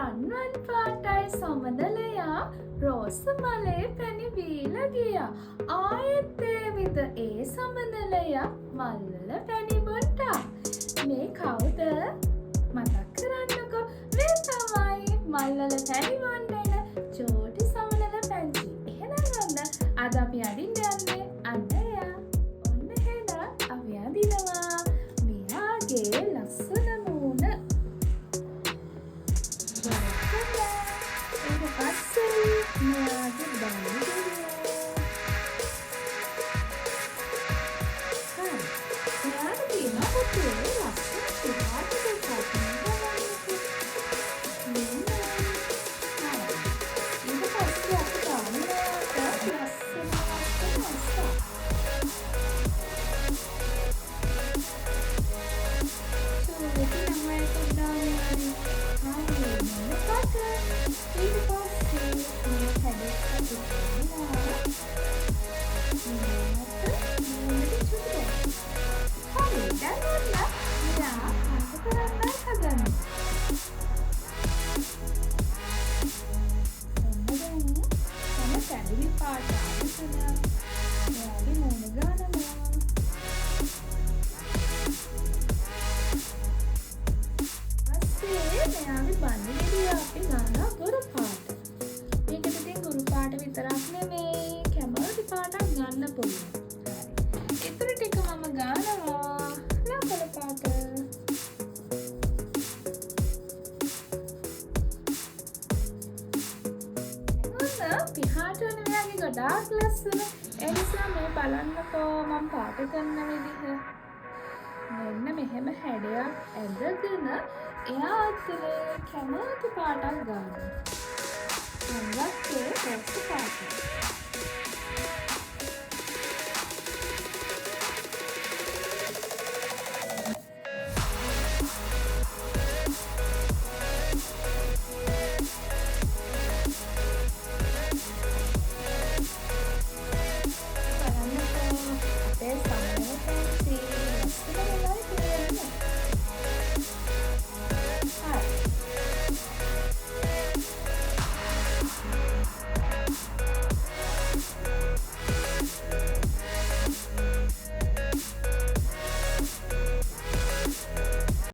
රන්වන් පාටයි සොමනලයා රෝස මලේ පැණි බීලා ගියා. ආයෙත් ඒ විද ඒ සමනලයා මල්වල පැණි බොට්ටා. මේ කවුද? මතක් කරන්නකෝ. මේ තමයි මල්වල පැණි බොන්න එන චෝටි සමනල පැංචි. එහෙනම් ඔන්න අද අපි අදින්න යන්නේ අන්න එයා. ඔන්න එහෙනම් අපි අදිනවා. මෙයාගේ ලස්සන මූණ. ඊට පස්සේ මෙයාගේ බඩ. මෙයාට තියෙන පුතේ ලස්සන පිටාට දෙකක්. පිහාට වන මෙයාගේ ගොඩාක් ලස්සන. ඒ නිසා මේ බලන්නකෝ මම පාට කරන විදිහ. මෙන්න මෙහෙම හැඩයක් ඇඳගෙන එයා අතේ කැමති පාටක් ගන්නවා. අංගත්තේ රෝස පාට.